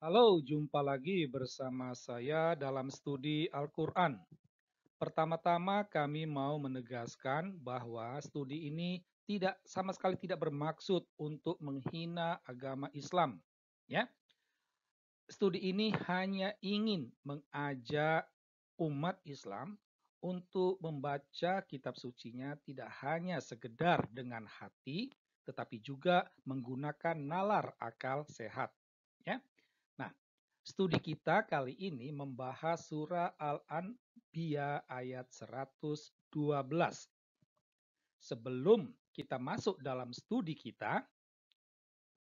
Halo, jumpa lagi bersama saya dalam studi Al-Quran. Pertama-tama kami mau menegaskan bahwa studi ini tidak sama sekali tidak bermaksud untuk menghina agama Islam. Ya, studi ini hanya ingin mengajak umat Islam untuk membaca kitab sucinya tidak hanya sekedar dengan hati, tetapi juga menggunakan nalar akal sehat. Ya, nah, studi kita kali ini membahas surah Al-Anbiya ayat 112. Sebelum kita masuk dalam studi kita,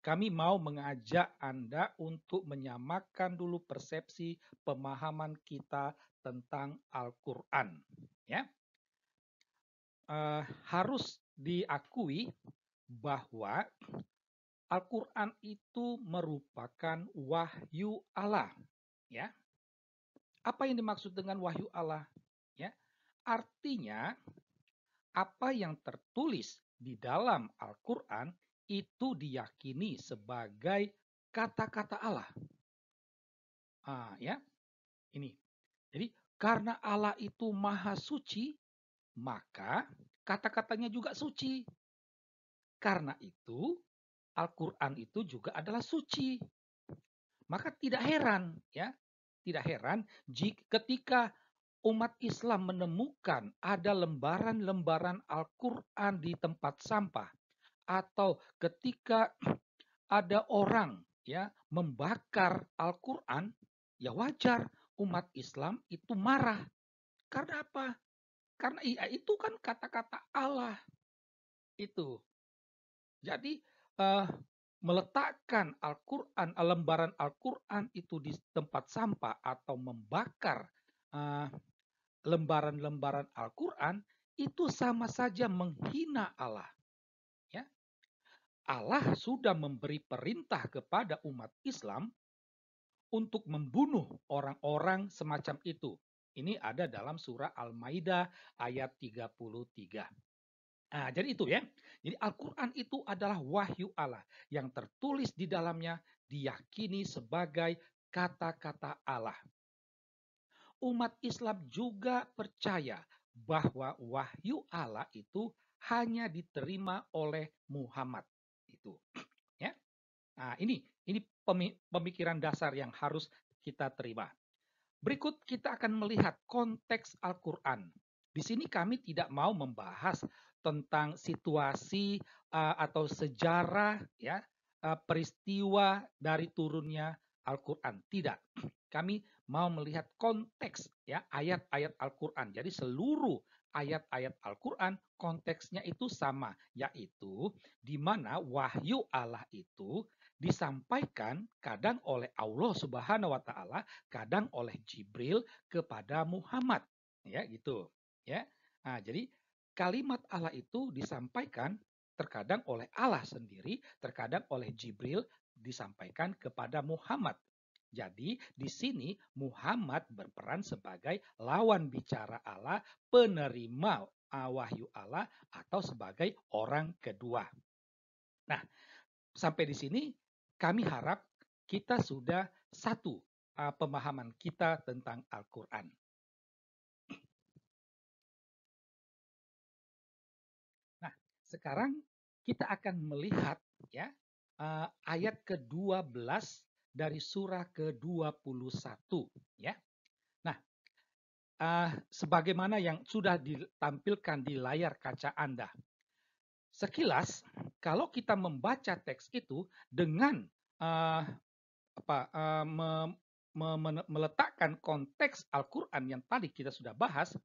kami mau mengajak Anda untuk menyamakan dulu persepsi pemahaman kita tentang Al-Quran. Ya, harus diakui bahwa Al-Quran itu merupakan wahyu Allah. Ya, apa yang dimaksud dengan wahyu Allah? Ya, artinya apa yang tertulis di dalam Al-Quran itu diyakini sebagai kata-kata Allah. Ya, ini. Jadi karena Allah itu maha suci, maka kata-katanya juga suci. Karena itu Al-Quran itu juga adalah suci. Maka tidak heran, ya, tidak heran jika ketika umat Islam menemukan ada lembaran-lembaran Al-Quran di tempat sampah, atau ketika ada orang ya membakar Al-Quran, ya wajar umat Islam itu marah. Karena apa? Karena itu kan kata-kata Allah itu. Jadi eh, meletakkan Al-Quran, lembaran Al-Quran itu di tempat sampah atau membakar eh, lembaran-lembaran Al-Quran itu sama saja menghina Allah. Ya, Allah sudah memberi perintah kepada umat Islam untuk membunuh orang-orang semacam itu. Ini ada dalam surah Al-Maidah ayat 33. Nah, jadi itu ya. Jadi Al-Quran itu adalah wahyu Allah yang tertulis di dalamnya diyakini sebagai kata-kata Allah. Umat Islam juga percaya bahwa wahyu Allah itu hanya diterima oleh Muhammad. Itu ya. Nah, ini pemikiran dasar yang harus kita terima. Berikut kita akan melihat konteks Al-Quran. Di sini kami tidak mau membahas tentang situasi atau sejarah ya peristiwa dari turunnya Al-Quran. Tidak. Kami mau melihat konteks ya ayat-ayat Al-Quran. Jadi seluruh ayat-ayat Al-Quran konteksnya itu sama, yaitu di mana wahyu Allah itu disampaikan kadang oleh Allah Subhanahu wa taala, kadang oleh Jibril kepada Muhammad. Ya, gitu. Ya. Nah, jadi kalimat Allah itu disampaikan terkadang oleh Allah sendiri, terkadang oleh Jibril disampaikan kepada Muhammad. Jadi di sini Muhammad berperan sebagai lawan bicara Allah, penerima wahyu Allah atau sebagai orang kedua. Nah, sampai di sini kami harap kita sudah satu pemahaman kita tentang Al-Quran. Nah, sekarang kita akan melihat ya ayat ke-12 dari surah ke-21 ya. Nah, sebagaimana yang sudah ditampilkan di layar kaca Anda. Sekilas, kalau kita membaca teks itu dengan uh, meletakkan konteks Al-Quran yang tadi kita sudah bahas,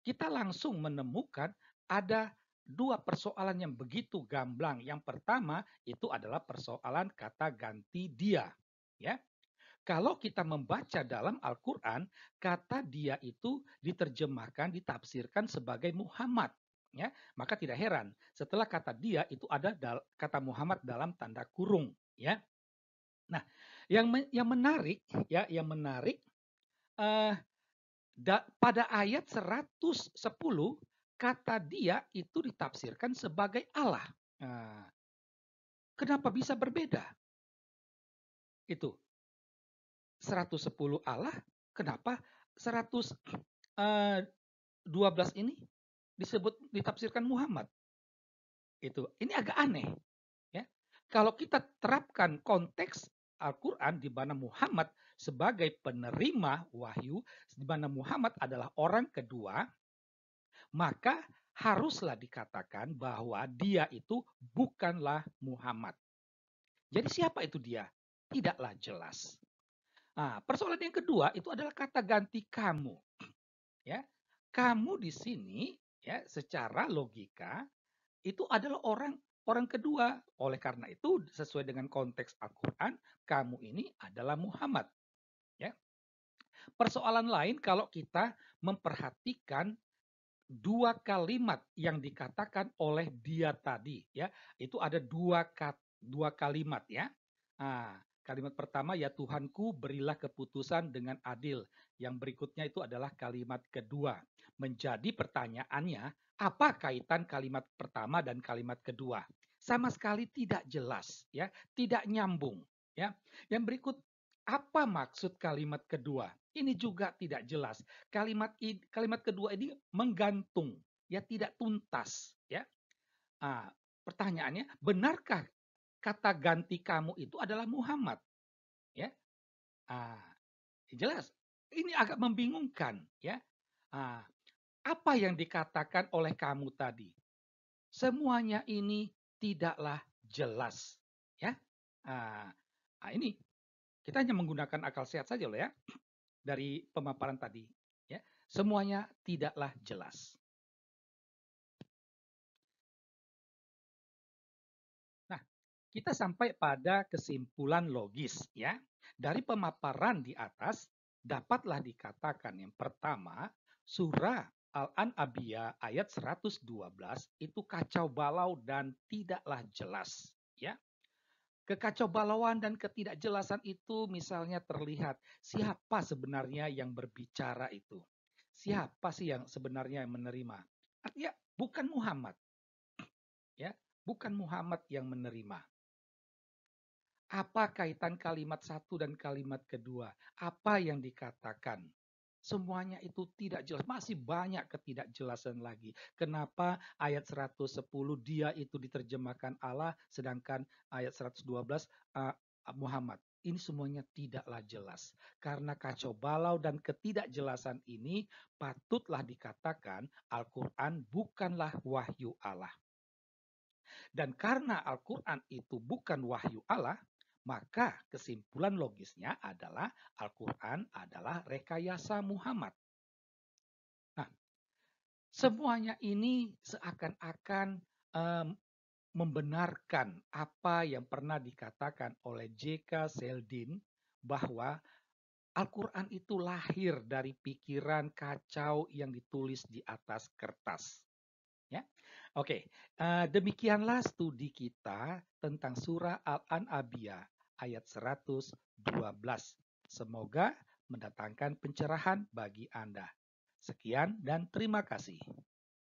kita langsung menemukan ada dua persoalan yang begitu gamblang. Yang pertama itu adalah persoalan kata ganti dia. Ya, kalau kita membaca dalam Al-Quran, kata dia itu diterjemahkan, ditafsirkan sebagai Muhammad. Ya, maka tidak heran setelah kata dia itu ada kata Muhammad dalam tanda kurung. Ya, nah yang menarik ya, yang menarik eh, pada ayat 110 kata dia itu ditafsirkan sebagai Allah. Nah, kenapa bisa berbeda? Itu. 110 Allah, kenapa 112 ini ditafsirkan Muhammad? Ini agak aneh, ya. Kalau kita terapkan konteks Al-Quran di mana Muhammad sebagai penerima wahyu, di mana Muhammad adalah orang kedua, maka haruslah dikatakan bahwa dia itu bukanlah Muhammad. Jadi siapa itu dia? Tidaklah jelas. Nah, persoalan yang kedua itu adalah kata ganti kamu. Ya, kamu di sini ya secara logika itu adalah orang orang kedua. Oleh karena itu sesuai dengan konteks Al-Quran, kamu ini adalah Muhammad. Ya, persoalan lain kalau kita memperhatikan dua kalimat yang dikatakan oleh dia tadi, ya, itu ada dua kalimat, ya. Nah, kalimat pertama, ya Tuhanku berilah keputusan dengan adil. Yang berikutnya itu adalah kalimat kedua. Menjadi pertanyaannya, apa kaitan kalimat pertama dan kalimat kedua? Sama sekali tidak jelas, ya, tidak nyambung, ya. Yang berikut, apa maksud kalimat kedua? Ini juga tidak jelas. Kalimat kedua ini menggantung, ya tidak tuntas, ya. Ah, pertanyaannya, benarkah kata ganti kamu itu adalah Muhammad? Ya, ah, jelas. Ini agak membingungkan, ya. Ah, apa yang dikatakan oleh kamu tadi? Semuanya ini tidaklah jelas, ya. Ah, ini kita hanya menggunakan akal sehat saja loh ya dari pemaparan tadi, ya. Semuanya tidaklah jelas. Nah, kita sampai pada kesimpulan logis ya. Dari pemaparan di atas dapatlah dikatakan yang pertama, surah Al-An'abiyah ayat 112 itu kacau balau dan tidaklah jelas ya. Kekacaubalauan dan ketidakjelasan itu misalnya terlihat siapa sebenarnya yang berbicara itu. Siapa sih yang sebenarnya yang menerima? Artinya bukan Muhammad ya, bukan Muhammad yang menerima. Apa kaitan kalimat satu dan kalimat kedua? Apa yang dikatakan? Semuanya itu tidak jelas. Masih banyak ketidakjelasan lagi. Kenapa ayat 110 dia itu diterjemahkan Allah, sedangkan ayat 112 Muhammad. Ini semuanya tidaklah jelas. Karena kacau balau dan ketidakjelasan ini patutlah dikatakan Al-Quran bukanlah wahyu Allah. Dan karena Al-Quran itu bukan wahyu Allah, maka kesimpulan logisnya adalah Al-Quran adalah rekayasa Muhammad. Nah, semuanya ini seakan-akan membenarkan apa yang pernah dikatakan oleh J.K. Sheldon bahwa Al-Quran itu lahir dari pikiran kacau yang ditulis di atas kertas. Ya, oke. Demikianlah studi kita tentang surah Al-An'abiyah ayat 112. Semoga mendatangkan pencerahan bagi Anda. Sekian dan terima kasih.